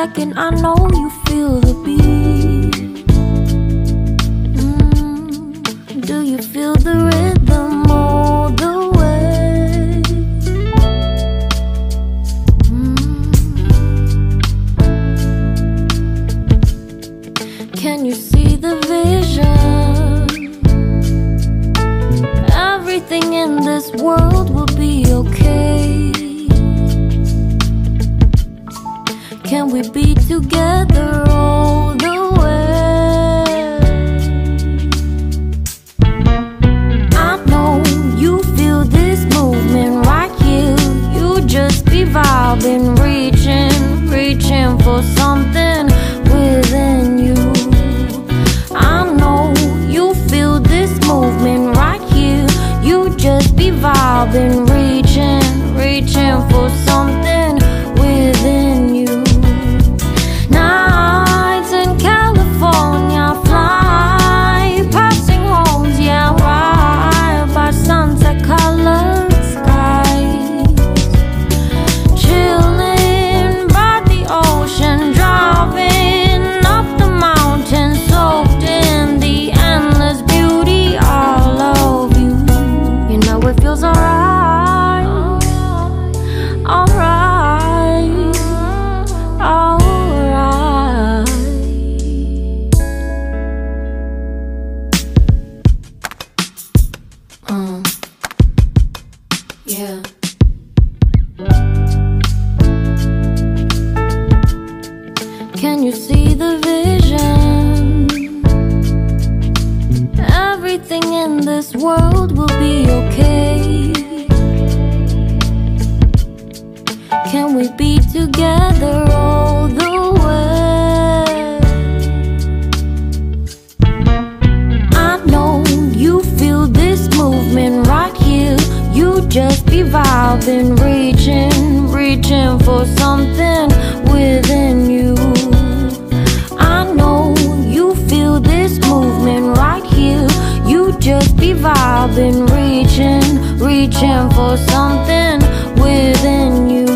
second, I know you feel the beat. Do you feel the rhythm all the way? Can you see the vision? Everything in this world will be okay. Can we be together all the way? I know you feel this movement right here. You just be vibing, reaching for something within you. I know you feel this movement right here. You just be vibing, reaching for something within you. Nights in California, fly passing homes, yeah, right by sunset colored skies. Chilling by the ocean, driving up the mountain, soaked in the endless beauty all of you. You know it feels alright, alright, alright. Yeah. Can you see the vision? Everything in this world will be okay. Can we be together all the way? I know you feel this movement right here. You just be vibing, reaching for something within you. I know you feel this movement right here. You just be vibing, reaching for something within you.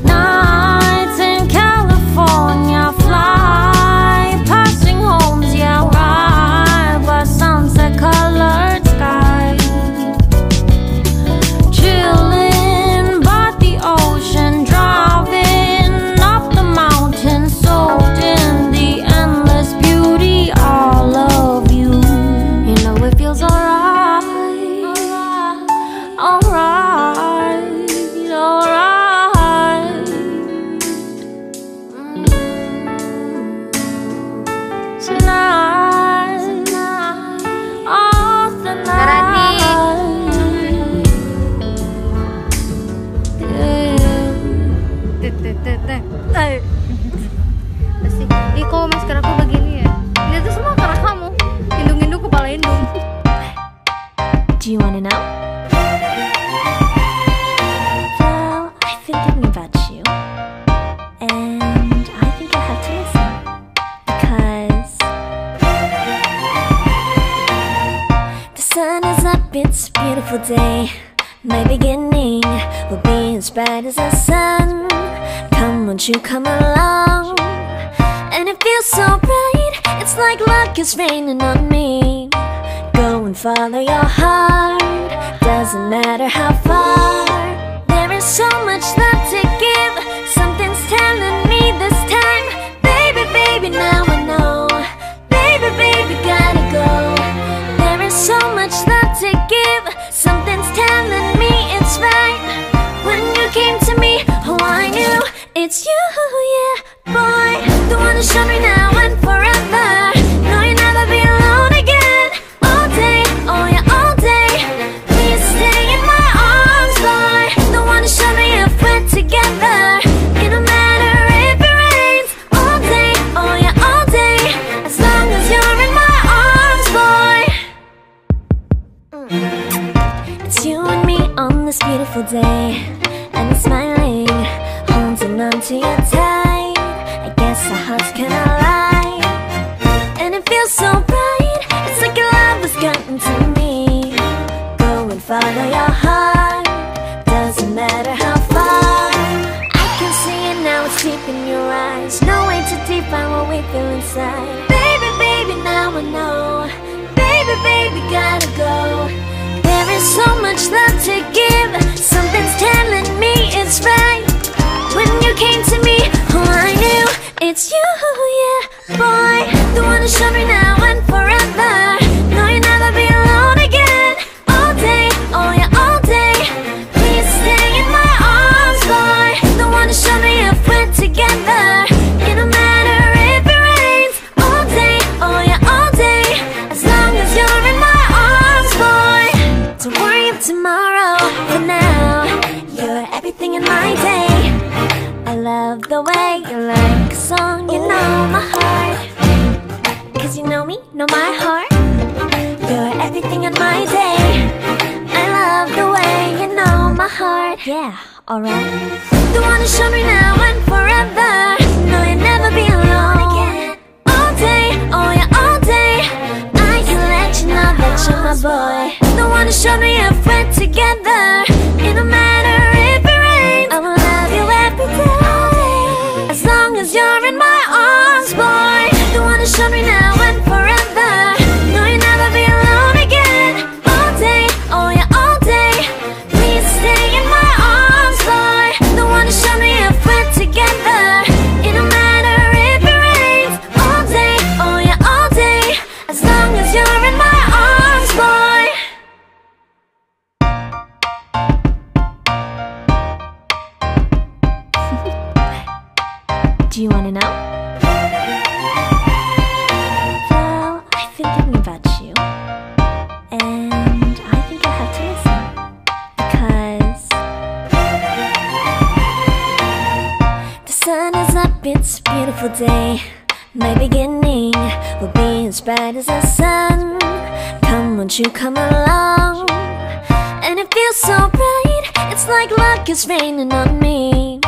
Nights in California, fly passing homes, yeah, right by sunset colored skies. Chilling by the ocean, driving up the mountain, soaked in the endless beauty all of you. You know it feels alright, alright, alright. Tonight, oh tonight. Asik. Ih, kok masker aku begini ya? Lihat tuh semua karena kamu. Hidung-hidung kepala hidung. Do you wanna know? Well, I've been thinking about you, and I think I have to listen because the sun is up, it's a beautiful day. My beginning will be as bright as the sun. Come, won't you come along? And it feels so bright, it's like luck is raining on me. Go and follow your heart, doesn't matter how far. There is so much love to give. Something's telling me this time, baby, baby, now I know. Baby, baby, gotta go. There is so much love to give. Something's telling me it's right. When you came to me, oh, I knew it's you, yeah, boy. The one to show me now and forever. No, you'll never be alone again. All day, oh yeah, all day. Please stay in my arms, boy. The one to show me if we're together. It don't matter if it rains. All day, oh yeah, all day. As long as you're in my arms, boy. It's you and me on this beautiful day, and it's smiling, holding on to you tight. I guess our hearts can align, and it feels so bright. It's like your love has gotten to me. Go and follow your heart, doesn't matter how far. I can see it now, it's deep in your eyes. No way to define what we feel inside. Baby, baby, now I know. Baby, baby, gotta go. There is so much love to give. Something's telling me it's right. When you came to me, oh, I knew it's you, yeah, boy. The one who showed me now and forever. No, you'll never be alone again. All day, oh yeah, all day. Please stay in my arms, boy. The one who showed me if we're together. It don't matter if it rains. All day, oh yeah, all day. As long as you're in my arms, boy. Don't worry of tomorrow. For now, you're everything in my day. I love the way you like a song. You know my heart. Cause you know me, know my heart. You're everything in my day. I love the way you know my heart. Yeah, alright. The one who showed me now and forever. No, you'll never be alone again. All day, oh yeah, all day. I can let you know that you're my boy. The one who showed me if we're together. It don't matter if it rains. I will love you every day. As long as you're in my arms, boy. The one who showed me now and forever. No, you'll never be alone again. All day, oh yeah, all day. Please stay in my arms, boy. The one who showed me if we're together. It don't matter if it rains. All day, oh yeah, all day. As long as you're in my arms, boy. Do you wanna know? Well, I've been thinking about you, and I think I'll have to listen. Because the sun is up, it's a beautiful day. My beginning will be as bright as the sun. Come, won't you come along? And it feels so bright, it's like luck is raining on me.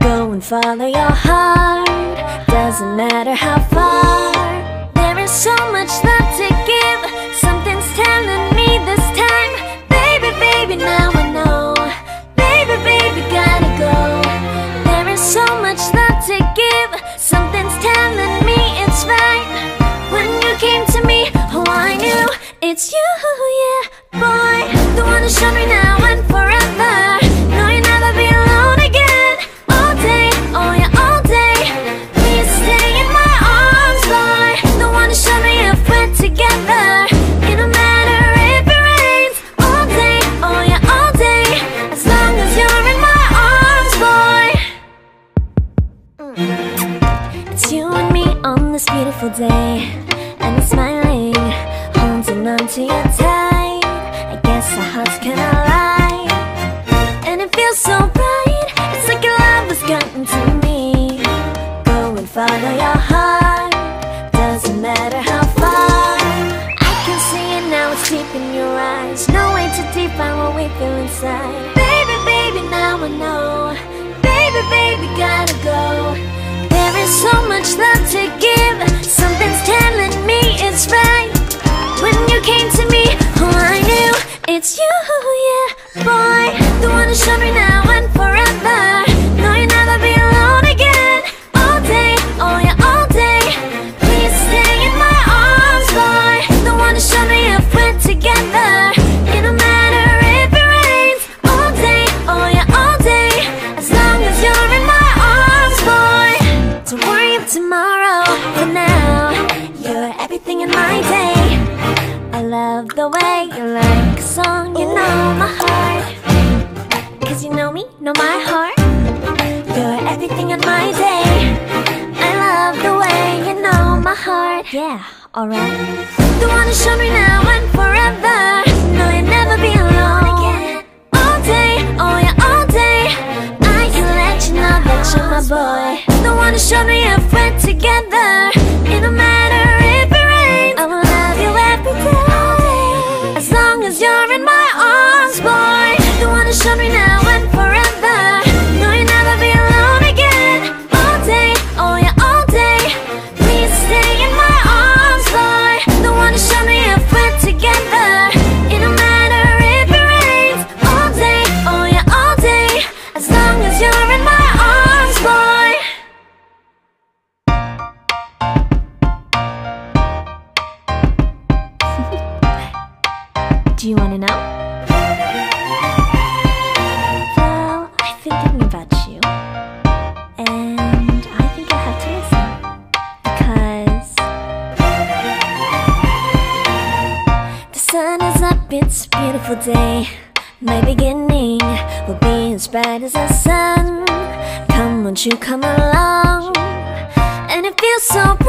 Go and follow your heart, doesn't matter how far. There is so much love to give. Something's telling me this time. Baby, baby, now I know. Baby, baby, gotta go. There is so much love to give. Something's telling me it's right. When you came to me, oh, I knew it's you, yeah, boy. The one who showed me now and forever. No, you'll never be alone again. All day, oh yeah, all day. Please stay in my arms, boy. The one who showed me if we're together. It don't matter if it rains. All day, oh yeah, all day. As long as you're in my arms, boy. It's you and me on this beautiful day. And it's smiling, holding on to you tight. I guess our hearts can align. And it feels so bright, it's like your love has gotten to me. Go and follow your heart, doesn't matter how far. I can see it now, it's deep in your eyes. No way to define what we feel inside. Baby, baby, now I know. Baby, baby, gotta go. There is so much love to give. Something's telling me it's right. When you came to me, oh, I knew it's you, yeah, boy. The one who showed me now and forever. No, you'll never be alone again. All day, oh yeah, all day. Please stay in my arms, boy. The one who showed me if we're together. It don't matter if it rains. All day, oh yeah, all day. As long as you're in my arms, boy. Don't worry of tomorrow. For now, you're everything in my day. I love the way you like a song. You know my heart. Cause you know me, know my heart. You're everything in my day. I love the way you know my heart. Yeah, alright. The one who showed me now and forever. No, you'll never be alone again. All day, oh yeah, all day. I can let you know that you're my boy. The one who showed me if we're together. It don't matter if it rains. I will love you every day. As long as you're in my arms, boy. The one who showed me now and forever. No, you'll never be alone again. All day, oh yeah, all day. Please stay in my arms, boy. The one who showed me if we're together. Do you wanna know? Well, I've been thinking about you, and I think I'll have to listen, because the sun is up, it's a beautiful day. My beginning will be as bright as the sun. Come, won't you come along? And it feels so bright.